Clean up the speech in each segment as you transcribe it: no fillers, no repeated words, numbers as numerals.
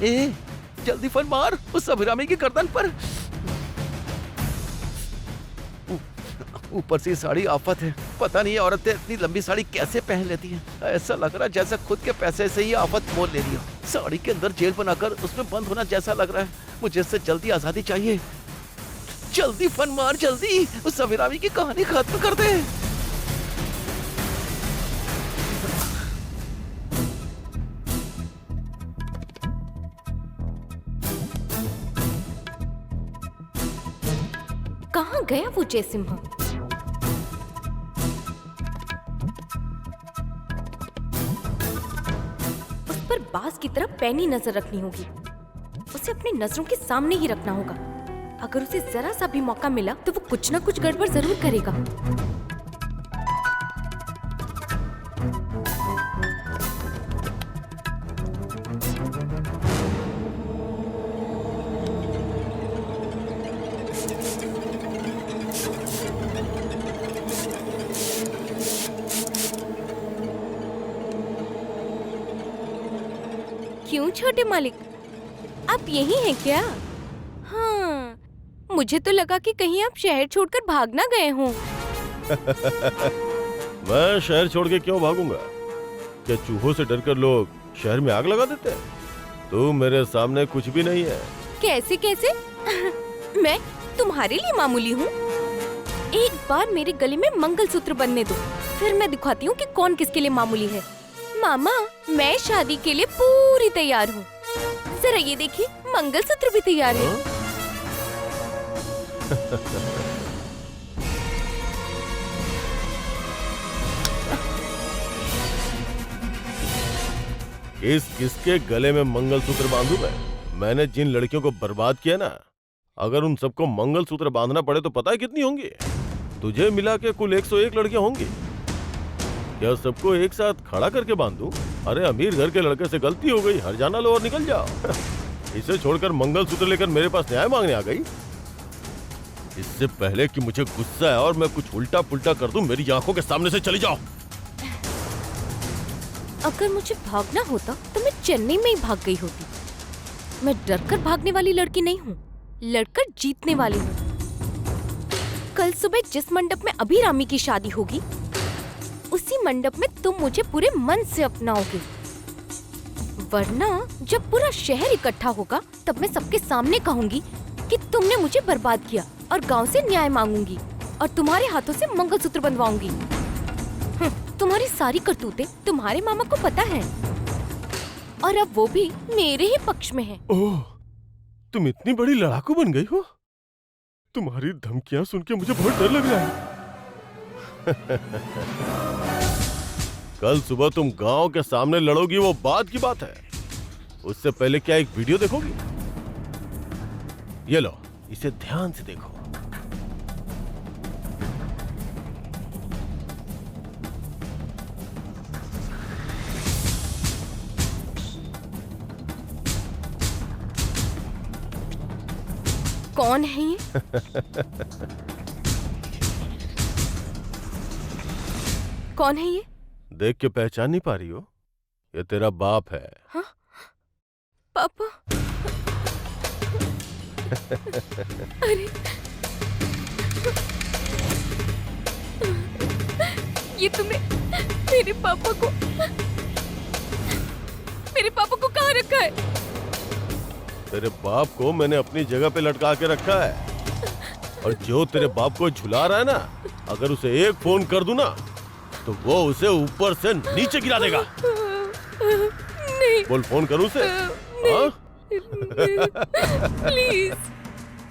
ए, जल्दी फन मार उस अभिरामी की गर्दन पर। ऊपर से साड़ी आफत है, पता नहीं औरतें इतनी लंबी साड़ी कैसे पहन लेती हैं। ऐसा लग रहा है जैसा खुद के पैसे से ही आफत मोल ले रही हो। साड़ी के अंदर जेल बनाकर उसमें बंद होना जैसा लग रहा है। मुझे इससे जल्दी आजादी चाहिए। जल्दी फन मार, जल्दी उस अभिरामी की कहानी खत्म कर दे। कहाँ गया वो जयसिम्हा? उस पर बाज की तरह पैनी नजर रखनी होगी। उसे अपनी नजरों के सामने ही रखना होगा। अगर उसे जरा सा भी मौका मिला तो वो कुछ ना कुछ गड़बड़ जरूर करेगा। क्यों छोटे मालिक, आप यही हैं क्या? हाँ, मुझे तो लगा कि कहीं आप शहर छोड़कर भाग ना गए हों। मैं शहर छोड़ के क्यों भागूंगा? क्या चूहों से डरकर लोग शहर में आग लगा देते हैं? तू मेरे सामने कुछ भी नहीं है। कैसे कैसे? मैं तुम्हारे लिए मामूली हूँ। एक बार मेरे गले में मंगलसूत्र बनने दो, फिर मैं दिखाती हूँ कि कौन किसके लिए मामूली है। मामा, मैं शादी के लिए पूरी तैयार हूँ। जरा ये देखिए, मंगलसूत्र भी तैयार है। किसके गले में मंगलसूत्र बांधूं मैं? मैंने जिन लड़कियों को बर्बाद किया ना, अगर उन सबको मंगलसूत्र बांधना पड़े तो पता है कितनी होंगी? तुझे मिला के कुल 101 लड़कियां होंगी। क्या सबको एक साथ खड़ा करके बांधूं? अरे अमीर घर के लड़के से गलती हो गई, हर जाना लो और निकल जाओ। इसे छोड़कर मंगलसूत्र लेकर मेरे पास न्याय मांगने आ गई। इससे पहले कि मुझे गुस्सा है और मैं कुछ उल्टा पुल्टा कर दूं, मेरी आंखों के सामने से चली जाओ। अगर मुझे भागना होता तो मैं चेन्नई में ही भाग गई होती। मैं डरकर भागने वाली लड़की नहीं हूँ, लड़कर जीतने वाली हूँ। कल सुबह जिस मंडप में अभिरामी की शादी होगी, उसी मंडप में तुम मुझे पूरे मन से अपनाओगे। वरना जब पूरा शहर इकट्ठा होगा, तब मैं सबके सामने कहूंगी कि तुमने मुझे बर्बाद किया और गांव से न्याय मांगूंगी और तुम्हारे हाथों से मंगलसूत्र बनवाऊंगी। तुम्हारी सारी करतूतें तुम्हारे मामा को पता है, और अब वो भी मेरे ही पक्ष में है। ओह, तुम इतनी बड़ी लड़ाकू बन गई हो? तुम्हारी धमकियां सुन के मुझे बहुत डर लग रहा है। कल सुबह तुम गांव के सामने लड़ोगी, वो बात की बात है। उससे पहले क्या एक वीडियो देखोगी? ये लो, इसे ध्यान से देखो। कौन है ये? कौन है ये? देख के पहचान नहीं पा रही हो? ये तेरा बाप है। हाँ? पापा? अरे, ये तुमने मेरे पापा को कहाँ रखा है? तेरे बाप को मैंने अपनी जगह पे लटका के रखा है, और जो तेरे बाप को झुला रहा है ना, अगर उसे एक फोन कर दूं ना, तो वो उसे ऊपर से नीचे गिरा देगा। नहीं। बोल, फोन करूं उसे? नहीं, प्लीज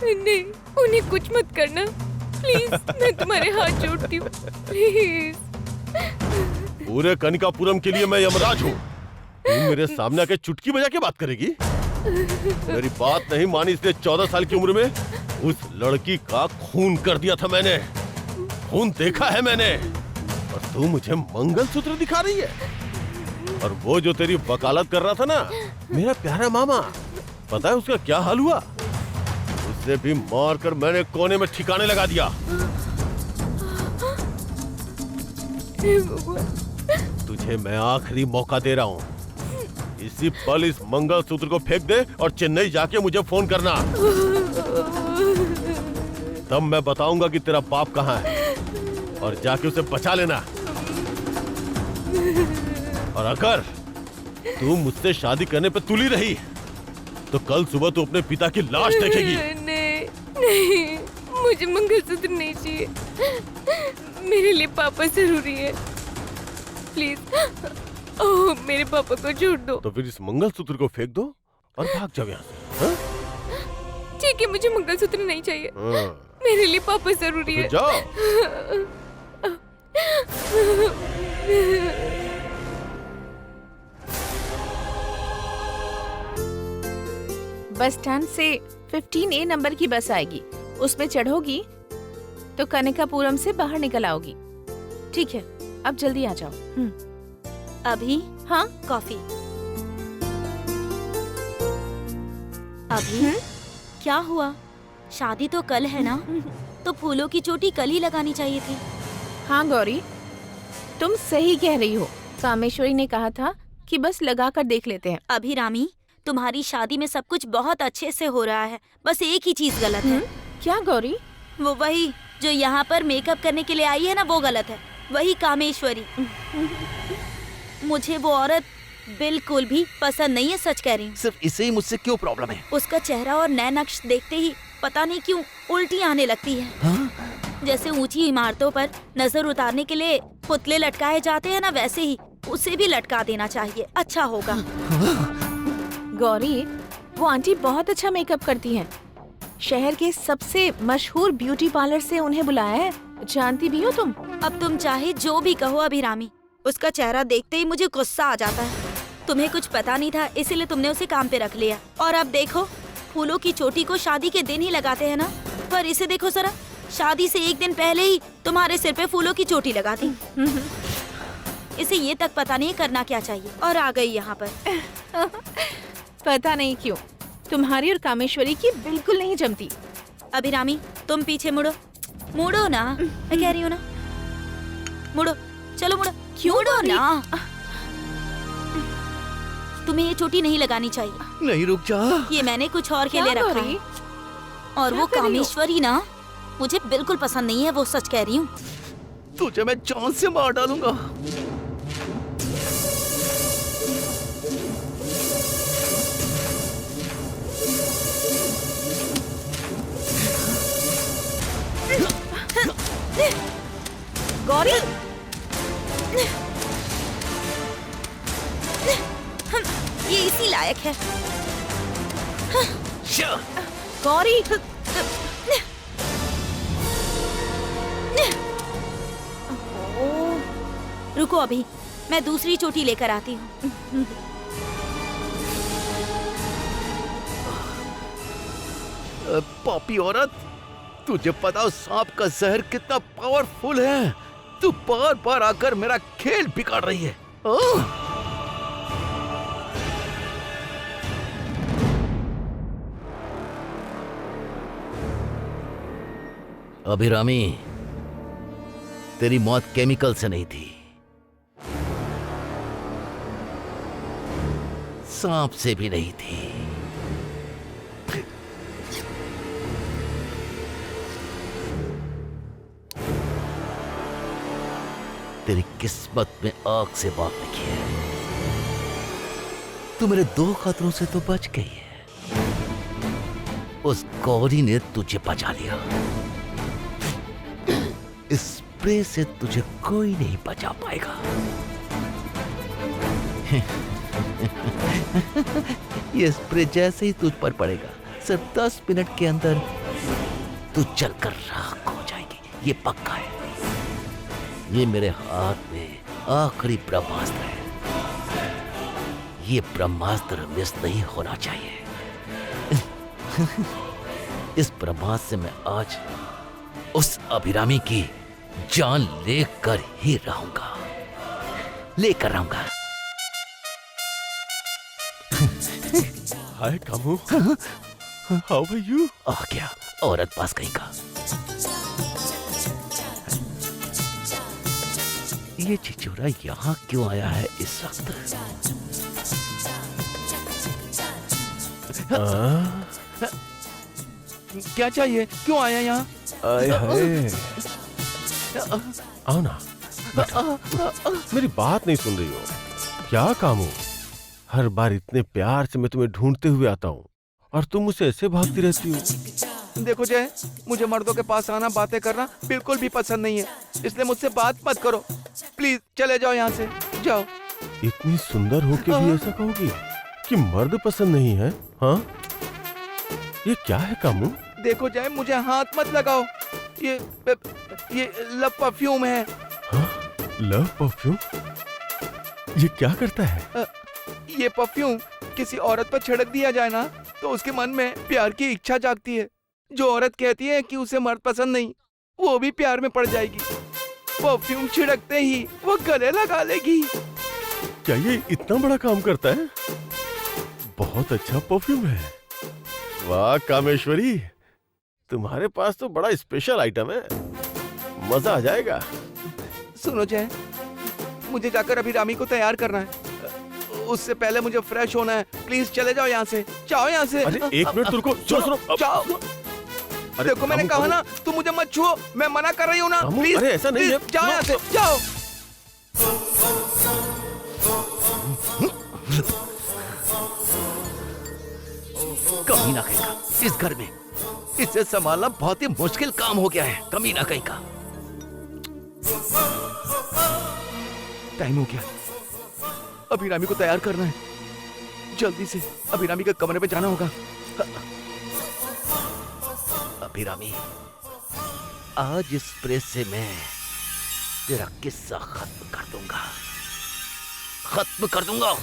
नहीं, उन्हें कुछ मत करना प्लीज, मैं तुम्हारे हाथ जोड़ती हूँ प्लीज। पूरे कनिकापुरम के लिए मैं यमराज हूँ। तू मेरे सामने आके चुटकी बजा के बात करेगी? मेरी बात नहीं मानी, इसलिए 14 साल की उम्र में उस लड़की का खून कर दिया था मैंने। खून देखा है मैंने, और तू मुझे मंगलसूत्र दिखा रही है। और वो जो तेरी वकालत कर रहा था ना, मेरा प्यारा मामा, पता है उसका क्या हाल हुआ? उसे भी मार कर मैंने कोने में ठिकाने लगा दिया। तुझे मैं आखिरी मौका दे रहा हूँ। इसी पल इस मंगलसूत्र को फेंक दे और चेन्नई जाके मुझे फोन करना। तब मैं बताऊंगा कि तेरा बाप कहाँ है और जाके उसे बचा लेना। और अगर तू मुझसे शादी करने पे तुली रही तो कल सुबह तू अपने पिता की लाश देखेगी। नहीं नहीं, मुझे मंगलसूत्र नहीं चाहिए। मेरे लिए पापा जरूरी है। प्लीज, ओह मेरे पापा को छोड़ दो। तो फिर इस मंगलसूत्र को फेंक दो और भाग जाओ यहाँ से। हाँ? ठीक है, मुझे मंगलसूत्र नहीं चाहिए। हाँ। मेरे लिए पापा जरूरी फिर है। जाओ। बस स्टैंड से 15A नंबर की बस आएगी, उसमें चढ़ोगी तो कनिकापुरम से बाहर निकल आओगी। ठीक है, अब जल्दी आ जाओ। अभी हाँ, कॉफी। अभी क्या हुआ? शादी तो कल है ना, तो फूलों की चोटी कल ही लगानी चाहिए थी। हाँ गौरी, तुम सही कह रही हो। कामेश्वरी ने कहा था कि बस लगा कर देख लेते हैं। अभी रामी, तुम्हारी शादी में सब कुछ बहुत अच्छे से हो रहा है, बस एक ही चीज गलत है। क्या गौरी? वो वही जो यहाँ पर मेकअप करने के लिए आई है ना, वो गलत है। वही कामेश्वरी। मुझे वो औरत बिल्कुल भी पसंद नहीं है, सच कह रही हूँ। सिर्फ इसे ही मुझसे क्यों प्रॉब्लम है? उसका चेहरा और नैन नक्श देखते ही पता नहीं क्यों उल्टी आने लगती है। हाँ? जैसे ऊंची इमारतों पर नजर उतारने के लिए पुतले लटकाए जाते हैं ना, वैसे ही उसे भी लटका देना चाहिए, अच्छा होगा। गौरी, वो आंटी बहुत अच्छा मेकअप करती हैं। शहर के सबसे मशहूर ब्यूटी पार्लर से उन्हें बुलाया है, जानती भी हो तुम। अब तुम चाहे जो भी कहो अभिरामी, उसका चेहरा देखते ही मुझे गुस्सा आ जाता है। तुम्हें कुछ पता नहीं था, इसीलिए तुमने उसे काम पे रख लिया। और अब देखो, फूलों की चोटी को शादी के दिन ही लगाते हैं ना, पर इसे देखो जरा, शादी से एक दिन पहले ही तुम्हारे सिर पे फूलों की चोटी लगा दी। इसे ये तक पता नहीं करना क्या चाहिए, और आ गई यहाँ पर। पता नहीं क्यों तुम्हारी और कामेश्वरी की बिल्कुल नहीं जमती। अभिरामी, तुम पीछे मुड़ो, मुड़ो ना, मैं कह रही हूँ ना, मुड़ो, चलो मुड़ो। क्यों मुड़ो गौरी? ना, तुम्हें ये चोटी नहीं लगानी चाहिए। नहीं, रुक जा। ये मैंने कुछ और के क्या लिए रखा गौरी? है। और वो क्या कर रही हो? कामेश्वरी ना, मुझे बिल्कुल पसंद नहीं है, वो सच कह रही हूँ। तुझे मैं जान से मार डालूंगा। गौरी, ये इसी लायक है। शा! गौरी, रुको अभी, मैं दूसरी चोटी लेकर आती हूँ। पापी औरत, तुझे पता उस सांप का जहर कितना पावरफुल है? तू बार बार आकर मेरा खेल बिगाड़ रही है। ओह! अभिरामी, तेरी मौत केमिकल से नहीं थी, सांप से भी नहीं थी। तेरी किस्मत में आग से बात लिखी है। तू मेरे 2 खतरों से तो बच गई है। उस गौरी ने तुझे बचा लिया। इस स्प्रे से तुझे कोई नहीं बचा पाएगा। ये स्प्रे जैसे ही तुझ पर पड़ेगा, सिर्फ 10 मिनट के अंदर तू जलकर राख हो जाएगी। ये पक्का है। ये मेरे हाथ में आखिरी ब्रह्मास्त्र है। ये ब्रह्मास्त्र मिस नहीं होना चाहिए। इस ब्रह्मास्त्र से मैं आज उस अभिरामी की जान लेकर ही रहूंगा, लेकर रहूंगा। हाय कामू, हाउ आर यू? आ गया औरत पास कहीं का। ये छिछोरा यहाँ क्यों आया है इस वक्त? हाँ? क्या चाहिए? क्यों आया यहाँ? आय हाय। आओ ना, मेरी बात नहीं सुन रही हो? क्या काम हो? हर बार इतने प्यार से मैं तुम्हें ढूंढते हुए आता हूँ और तुम मुझसे ऐसे भागती रहती हो। देखो जय, मुझे मर्दों के पास आना, बातें करना बिल्कुल भी पसंद नहीं है, इसलिए मुझसे बात मत करो। प्लीज चले जाओ यहाँ से, जाओ। इतनी सुंदर होके भी ऐसा कहोगी कि मर्द पसंद नहीं है? हाँ, ये क्या है कामू? देखो जय, मुझे हाथ मत लगाओ। ये लव परफ्यूम है। हाँ? Love perfume? ये क्या करता है? ये परफ्यूम किसी औरत पर छिड़क दिया जाए ना, तो उसके मन में प्यार की इच्छा जागती है। जो औरत कहती है कि उसे मर्द पसंद नहीं, वो भी प्यार में पड़ जाएगी। परफ्यूम छिड़कते ही वो गले लगा लेगी। क्या ये इतना बड़ा काम करता है? बहुत अच्छा परफ्यूम है। वाह कामेश्वरी, तुम्हारे पास तो बड़ा स्पेशल आइटम है, मजा आ जाएगा। सुनो जय, मुझे जाकर अभी रामी को तैयार करना है, उससे पहले मुझे फ्रेश होना है। प्लीज चले जाओ यहाँ से, जाओ यहाँ से। अरे एक मिनट, रुको, सुनो। जाओ। अरे देखो मैंने कहा ना, तुम मुझे मत छुओ, मैं मना कर रही हूँ ना। प्लीज, अरे ऐसा नहीं है। जाओ यहाँ से, जाओ। कमीना कहीं का, इस घर में इसे संभालना बहुत ही मुश्किल काम हो गया है। कमीना कहीं का। टाइम हो गया, अभिरामी को तैयार करना है। जल्दी से अभिरामी के कमरे में जाना होगा। अभिरामी, आज इस प्रेस से मैं तेरा किस्सा खत्म कर दूंगा, खत्म कर दूंगा।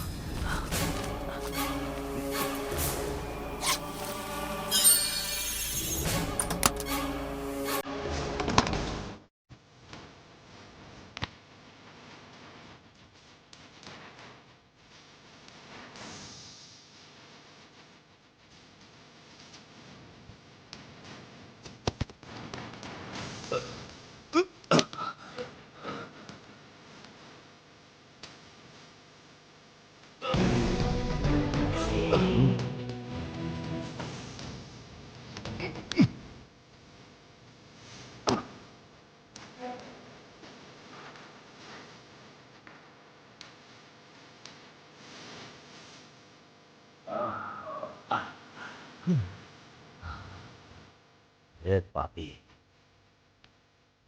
ए पापी,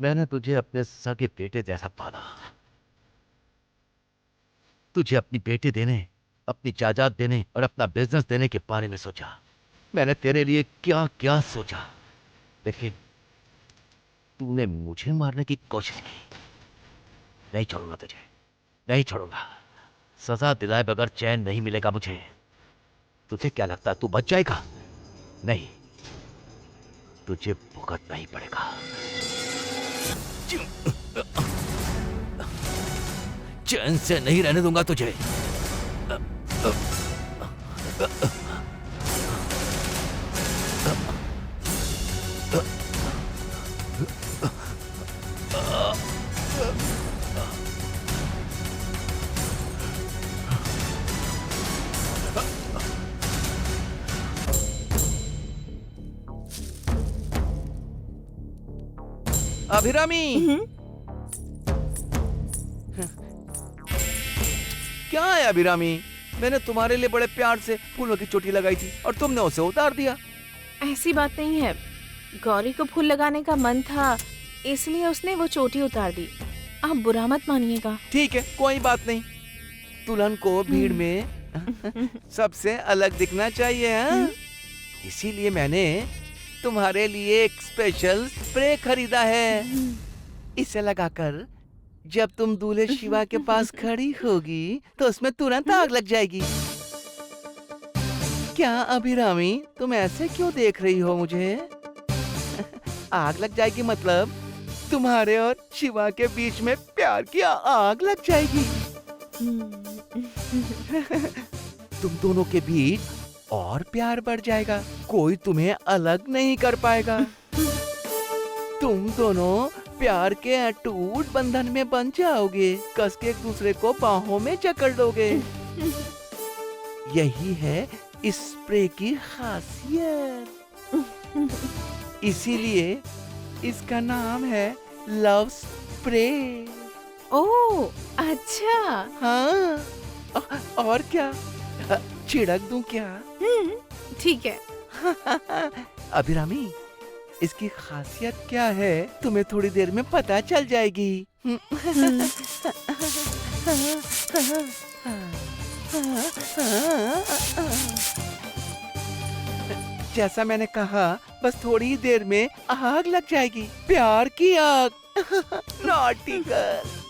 मैंने तुझे अपने सगे बेटे जैसा पाला। तुझे अपनी बेटी देने, अपनी जायदाद देने और अपना बिजनेस देने के बारे में सोचा। मैंने तेरे लिए क्या क्या सोचा, लेकिन तूने मुझे मारने की कोशिश की। नहीं छोड़ूंगा तुझे, नहीं छोड़ूंगा। सजा दिलाए बगैर चैन नहीं मिलेगा मुझे। तुझे क्या लगता है तू बच जाएगा? नहीं, तुझे भुगतना ही पड़ेगा। चैन से नहीं रहने दूंगा तुझे। अभिरामी, क्या है अभिरामी? मैंने तुम्हारे लिए बड़े प्यार से फूलों की चोटी लगाई थी और तुमने उसे उतार दिया। ऐसी बात नहीं है, गौरी को फूल लगाने का मन था, इसलिए उसने वो चोटी उतार दी। आप बुरा मत मानिएगा। ठीक है, कोई बात नहीं। दुल्हन को भीड़ में सबसे अलग दिखना चाहिए, हाँ? इसीलिए मैंने तुम्हारे लिए एक स्पेशल स्प्रे खरीदा है। इसे लगाकर जब तुम दूल्हे शिवा के पास खड़ी होगी तो उसमें तुरंत आग लग जाएगी। क्या अभिरामी, तुम ऐसे क्यों देख रही हो मुझे? आग लग जाएगी मतलब तुम्हारे और शिवा के बीच में प्यार की आग लग जाएगी। तुम दोनों के बीच और प्यार बढ़ जाएगा, कोई तुम्हें अलग नहीं कर पाएगा। तुम दोनों प्यार के अटूट बंधन में बंध जाओगे, कस के एक दूसरे को बाहों में जकड़ लोगे। यही है इस स्प्रे की खासियत। इसीलिए इसका नाम है लव स्प्रे। ओह अच्छा। हाँ, और क्या, छिड़क दूं क्या? ठीक है। अभिरामी, इसकी खासियत क्या है तुम्हें थोड़ी देर में पता चल जाएगी। जैसा मैंने कहा, बस थोड़ी ही देर में आग लग जाएगी, प्यार की आग। Naughty girl.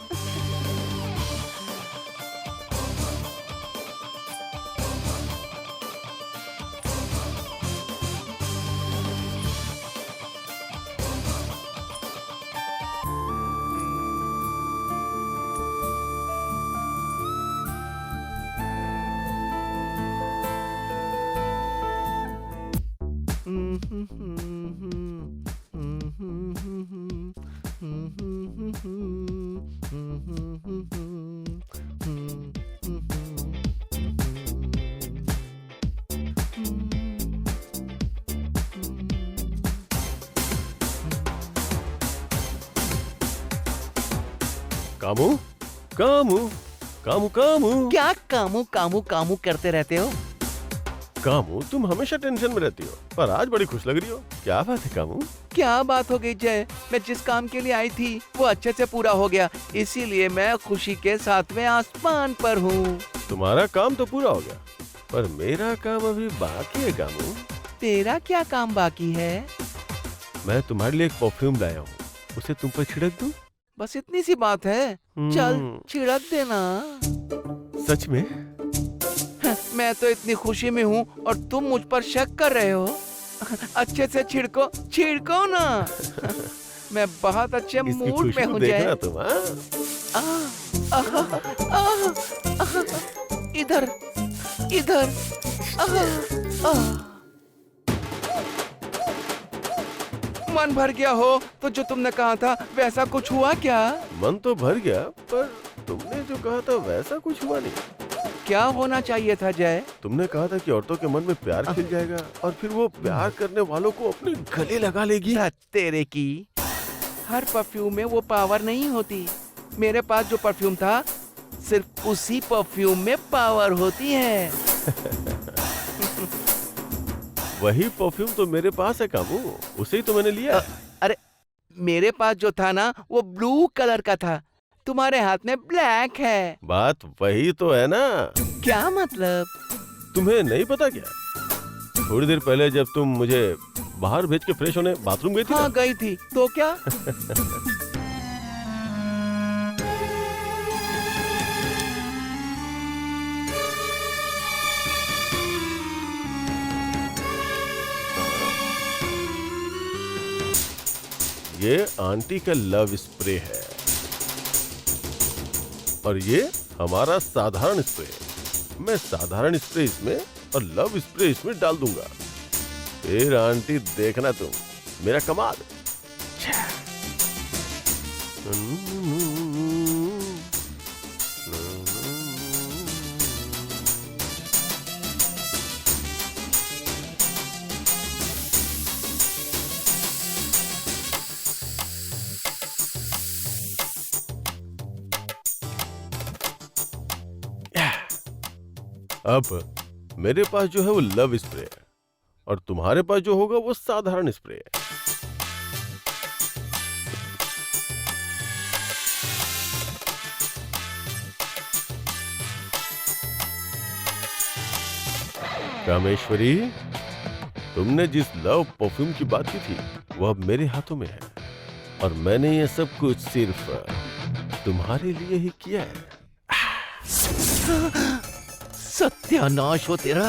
Camus Camus Camus Camus क्या कामू कामू कामू करते रहते हो? कामू, तुम हमेशा टेंशन में रहती हो, पर आज बड़ी खुश लग रही हो। क्या बात है कामू? क्या बात हो गई जय? मैं जिस काम के लिए आई थी वो अच्छे से पूरा हो गया, इसीलिए मैं खुशी के 7वें आसमान पर हूँ। तुम्हारा काम तो पूरा हो गया, पर मेरा काम अभी बाकी है कामू। तेरा क्या काम बाकी है? मैं तुम्हारे लिए एक परफ्यूम लाया हूँ, उसे तुम पर छिड़क दूं? बस इतनी सी बात है, चल छिड़क देना। सच में? मैं तो इतनी खुशी में हूँ और तुम मुझ पर शक कर रहे हो। अच्छे से छिड़को, छिड़को ना। मैं बहुत अच्छे इसकी मूड में खुशबू हूँ देखना जय। तुम, इधर इधर। मन भर गया हो तो जो तुमने कहा था वैसा कुछ हुआ क्या? मन तो भर गया, पर तुमने जो कहा था वैसा कुछ हुआ नहीं। क्या होना चाहिए था जय? तुमने कहा था कि औरतों के मन में प्यार खिल जाएगा और फिर वो प्यार करने वालों को अपने गले लगा लेगी। तेरे की हर परफ्यूम में वो पावर नहीं होती। मेरे पास जो परफ्यूम था, सिर्फ उसी परफ्यूम में पावर होती है। वही परफ्यूम तो मेरे पास है कामू, उसे ही तो मैंने लिया। अरे मेरे पास जो था ना वो ब्लू कलर का था, तुम्हारे हाथ में ब्लैक है। बात वही तो है ना। क्या मतलब? तुम्हें नहीं पता क्या? थोड़ी देर पहले जब तुम मुझे बाहर भेज के फ्रेश होने बाथरूम गई थी हाँ ना? गई थी, तो क्या? ये आंटी का लव स्प्रे है और ये हमारा साधारण स्प्रे। मैं साधारण स्प्रे इसमें और लव स्प्रे इसमें डाल दूंगा, फिर आंटी देखना तुम मेरा कमाल। अब मेरे पास जो है वो लव स्प्रे है और तुम्हारे पास जो होगा वो साधारण स्प्रे है। कामेश्वरी, तुमने जिस लव परफ्यूम की बात की थी वो अब मेरे हाथों में है और मैंने ये सब कुछ सिर्फ तुम्हारे लिए ही किया है। सत्यानाश हो तेरा।